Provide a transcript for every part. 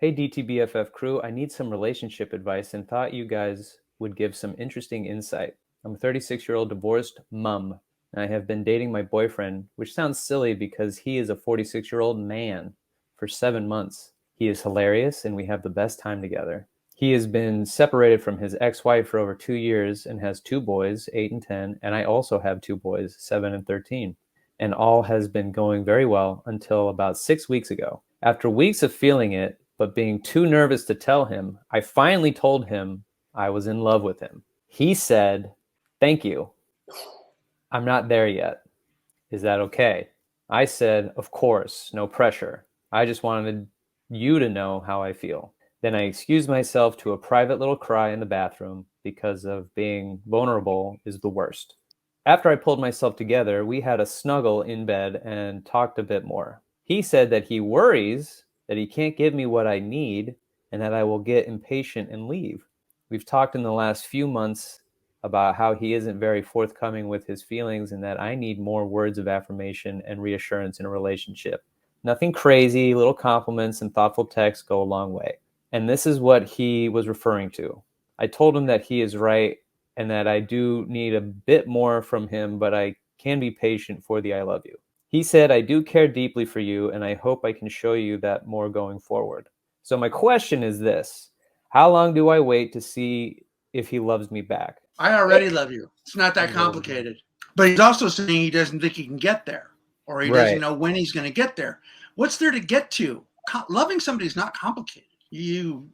Hey DTBFF crew, I need some relationship advice and thought you guys would give some interesting insight. I'm a 36-year-old divorced mum, and I have been dating my boyfriend, which sounds silly because he is a 46-year-old man, for 7 months. He is hilarious and we have the best time together. He has been separated from his ex-wife for over 2 years and has two boys, 8 and 10, and I also have two boys, 7 and 13. And all has been going very well until about 6 weeks ago. After weeks of feeling it, but being too nervous to tell him, I finally told him I was in love with him. He said, "Thank you. I'm not there yet. Is that okay?" I said, "Of course, no pressure. I just wanted you to know how I feel." Then I excused myself to a private little cry in the bathroom because of being vulnerable is the worst. After I pulled myself together, we had a snuggle in bed and talked a bit more. He said that he worries that he can't give me what I need and that I will get impatient and leave. We've talked in the last few months about how he isn't very forthcoming with his feelings and that I need more words of affirmation and reassurance in a relationship. Nothing crazy, little compliments and thoughtful texts go a long way. And this is what he was referring to. I told him that he is right and that I do need a bit more from him, but I can be patient for the "I love you." He said, "I do care deeply for you, and I hope I can show you that more going forward." So my question is this: how long do I wait to see if he loves me back? I already love you. It's not that Right. complicated. But he's also saying he doesn't think he can get there, or he doesn't Right. know when he's going to get there. What's there to get to? Loving somebody is not complicated. You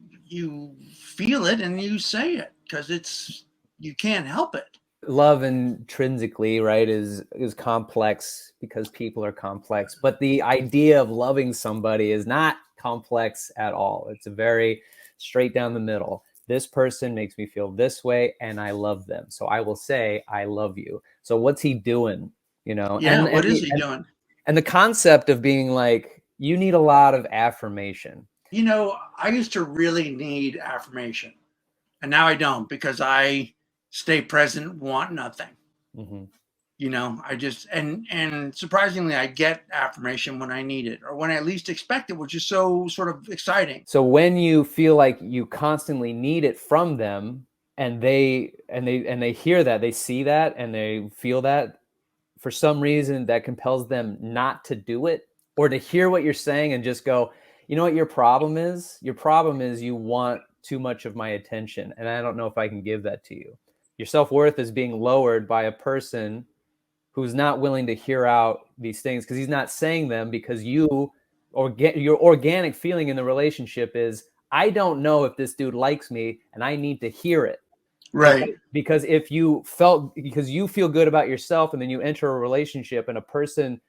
feel it and you say it because it's you can't help it. Love intrinsically, right, is complex because people are complex, but the idea of loving somebody is not complex at all. It's a very straight down the middle. This person makes me feel this way and I love them, so I will say I love you. So what's he doing, Yeah, what is he doing? and the concept of being like, you need a lot of affirmation. I used to really need affirmation, and now I don't because I stay present, want nothing. Hmm. I just and surprisingly I get affirmation when I need it or when I least expect it, which is so sort of exciting. So when you feel like you constantly need it from them, and they hear that, they see that, and they feel that, for some reason that compels them not to do it, or to hear what you're saying and just go, you know what your problem is? Your problem is you want too much of my attention, and I don't know if I can give that to you. Your self-worth is being lowered by a person who's not willing to hear out these things because he's not saying them, because your organic feeling in the relationship is, I don't know if this dude likes me and I need to hear it. Right. Because if you felt, because you feel good about yourself and then you enter a relationship and a person,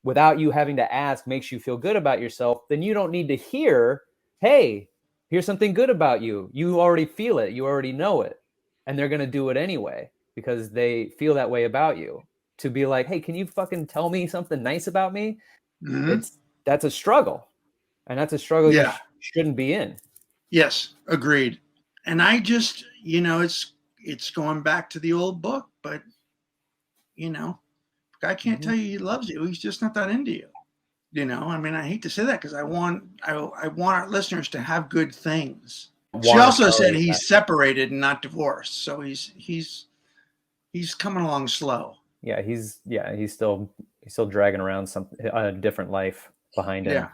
without you having to ask, makes you feel good about yourself, then you don't need to hear, hey, here's something good about you. You already feel it, you already know it, and they're going to do it anyway because they feel that way about you. To be like, hey, can you fucking tell me something nice about me? Hmm. That's a struggle, and that's a struggle you Yeah. shouldn't be in. Yes. Agreed. And I just, it's going back to the old book, but you know, guy can't Mm-hmm. tell you he loves you. He's just not that into you. I mean, I hate to say that because I want our listeners to have good things. She Want to also tell said you that. he's separated and not divorced, so he's coming along slow. Yeah, he's still dragging around some a different life behind him. Yeah.